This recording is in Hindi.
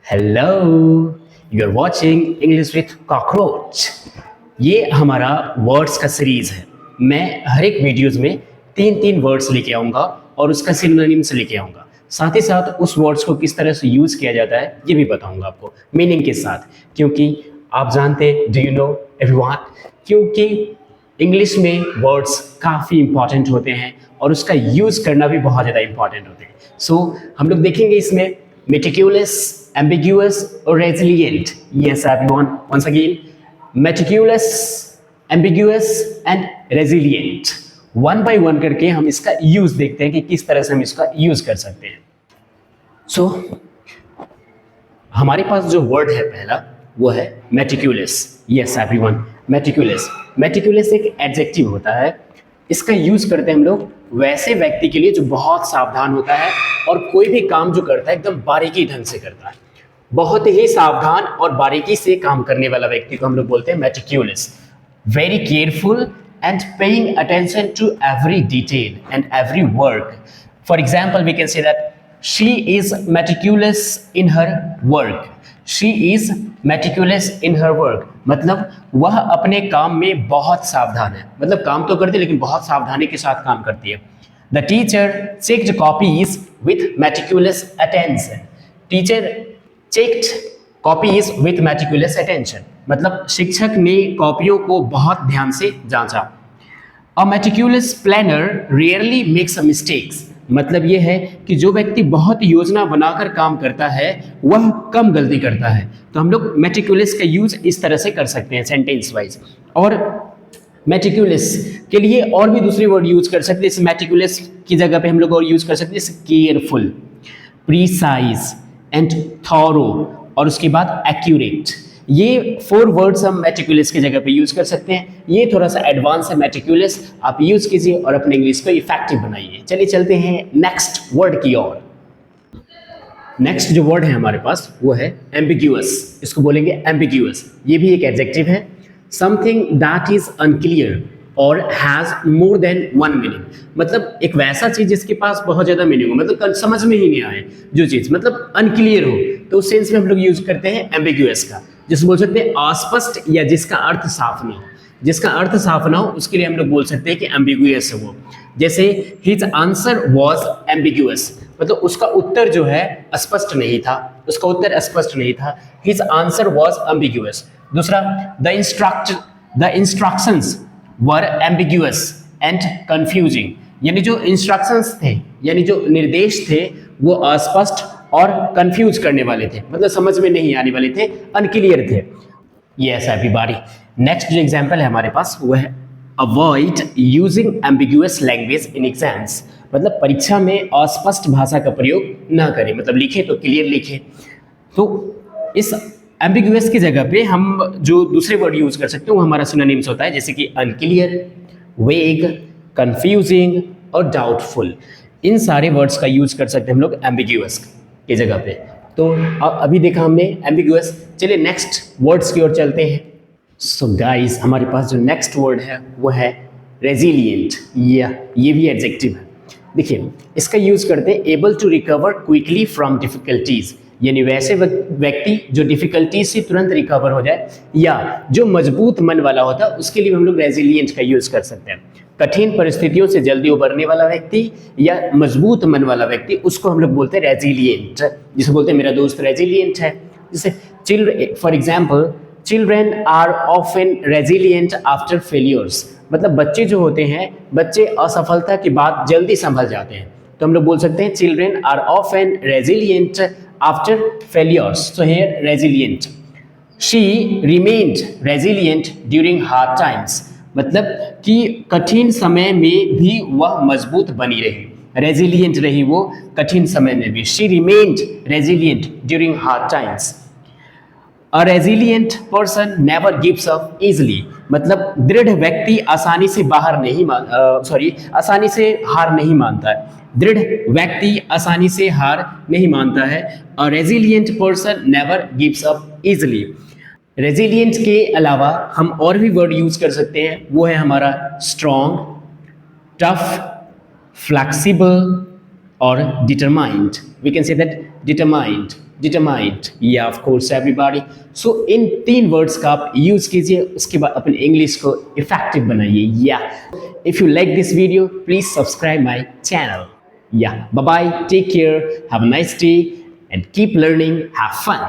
Hello, you are watching English with cockroach. ये हमारा वर्ड्स का सीरीज है। मैं हर एक वीडियोस में तीन तीन वर्ड्स लेके आऊँगा और उसका सिनोनिम्स लेके आऊँगा। साथ ही साथ उस वर्ड्स को किस तरह से यूज़ किया जाता है ये भी बताऊँगा आपको मीनिंग के साथ, क्योंकि आप जानते हैं, डू यू नो एवरीवन, क्योंकि इंग्लिश में वर्ड्स काफ़ी इंपॉर्टेंट होते हैं और उसका यूज़ करना भी बहुत ज़्यादा इंपॉर्टेंट होते हैं। सो हम लोग देखेंगे इसमें meticulous, ambiguous or resilient. Yes, everyone. Once again, meticulous, ambiguous and resilient. One by one करके हम इसका यूज देखते हैं कि किस तरह से हम इसका यूज कर सकते हैं। सो हमारे पास जो वर्ड है पहला वो है meticulous. Yes, everyone. Meticulous. Meticulous एक एडजेक्टिव होता है। इसका यूज करते हैं हम लोग वैसे व्यक्ति के लिए जो बहुत सावधान होता है और कोई भी काम जो करता है एकदम बारीकी ढंग से करता है। बहुत ही सावधान और बारीकी से काम करने वाला व्यक्ति को हम लोग बोलते हैं meticulous. Very careful and paying attention to every detail and every work. For example we can say that she is meticulous in her work. She is meticulous in her work मतलब वह अपने काम में बहुत सावधान है। मतलब काम तो करती है लेकिन बहुत सावधानी के साथ काम करती है। The teacher checked copies with meticulous attention. Teacher checked copies with meticulous attention मतलब शिक्षक ने कॉपियों को बहुत ध्यान से जांचा। A meticulous planner rarely makes mistakes मतलब यह है कि जो व्यक्ति बहुत योजना बनाकर काम करता है वह कम गलती करता है। तो हम लोग मेटिक्यूलस का यूज इस तरह से कर सकते हैं सेंटेंस वाइज। और मेटिक्यूलस के लिए और भी दूसरी वर्ड यूज कर सकते हैं। इस मेटिक्यूलस की जगह पे हम लोग और यूज कर सकते हैं केयरफुल, प्रीसाइज एंड थॉरो और उसके बाद एक्यूरेट। ये 4 वर्ड्स हम मेटिक्यूलस की जगह पे यूज कर सकते हैं। ये थोड़ा सा एडवांस है मेटिक्यूलस, आप यूज कीजिए और अपने इंग्लिश को इफेक्टिव बनाइए। चलिए चलते हैं नेक्स्ट वर्ड की ओर। नेक्स्ट जो वर्ड है हमारे पास वो है एम्बिग्यूअस। इसको बोलेंगे एम्बिग्यूअस। ये भी एक एडजेक्टिव है। समथिंग दैट इज अनक्लियर और has more than one meaning मतलब एक वैसा चीज जिसके पास बहुत ज्यादा मीनिंग हो, मतलब समझ में ही नहीं आए जो चीज मतलब अनक्लियर हो, तो उस सेंस में हम लोग यूज करते हैं एम्बिग्यूअस का, जिसको बोल सकते हैं अस्पष्ट या जिसका अर्थ साफ ना हो। जिसका अर्थ साफ ना हो उसके लिए हम लोग बोल सकते हैं कि एम्बिग्यूअस है वो। जैसे हिज आंसर वाज एम्बिग्यूअस मतलब उसका उत्तर जो है स्पष्ट नहीं था, उसका उत्तर स्पष्ट नहीं था। His answer was ambiguous. दूसरा, the instructions were ambiguous and confusing यानी जो इंस्ट्रक्शंस थे यानी जो निर्देश थे वो अस्पष्ट और कंफ्यूज करने वाले थे, मतलब समझ में नहीं आने वाले थे, अनक्लियर थे। Yes everybody. नेक्स्ट जो एग्जांपल है हमारे पास वो है avoid using ambiguous language in exams मतलब परीक्षा में अस्पष्ट भाषा का प्रयोग ना करें, मतलब लिखे तो क्लियर लिखे। तो इस एम्बिग्यूअस की जगह पे हम जो दूसरे वर्ड यूज कर सकते हैं वो हमारा सिनोनिम्स होता है, जैसे कि अनक्लियर, वेग, कंफ्यूजिंग और डाउटफुल। इन सारे वर्ड्स का यूज कर सकते हैं हम लोग एम्बिग्यूअस की जगह पे। तो अभी देखा हमने एम्बिग्यूअस। चलिए नेक्स्ट वर्ड्स की ओर चलते हैं। सो गाइस, हमारे पास जो नेक्स्ट वर्ड है वो है रेजिलिएंट। ये भी एडजेक्टिव है। देखिए इसका यूज करते हैं able to recover quickly from difficulties यानी वैसे व्यक्ति जो डिफिकल्टीज से तुरंत रिकवर हो जाए या जो मजबूत मन वाला होता है उसके लिए हम लोग रेजिलिएंट का यूज कर सकते हैं। कठिन परिस्थितियों से जल्दी उबरने वाला व्यक्ति या मजबूत मन वाला व्यक्ति उसको हम लोग बोलते हैं रेजिलिएंट, जिसे बोलते हैं मेरा दोस्त रेजिलिएंट है। जैसे for example children are often resilient after failures मतलब बच्चे जो होते हैं बच्चे असफलता के बाद जल्दी संभल जाते हैं। तो हम लोग बोल सकते हैं children are often resilient after failures. So here resilient. She remained resilient during hard times मतलब कि कठिन समय में भी वह मजबूत बनी रही, रेजिलिएंट रही वो कठिन समय में भी। She remained resilient during hard times. A resilient person never gives up easily मतलब दृढ़ व्यक्ति आसानी से आसानी से हार नहीं मानता है। दृढ़ व्यक्ति आसानी से हार नहीं मानता है। अ resilient person never gives up easily. Resilient के अलावा हम और भी वर्ड यूज कर सकते हैं, वो है हमारा स्ट्रॉन्ग, टफ, फ्लेक्सिबल और determined. We can say that determined. Determined, या of course everybody. So in 3 words का आप यूज कीजिए, उसके बाद अपने इंग्लिश को इफेक्टिव बनाइए। या if you like this video please subscribe my channel. Yeah, bye bye, take care, have a nice day, and keep learning, have fun.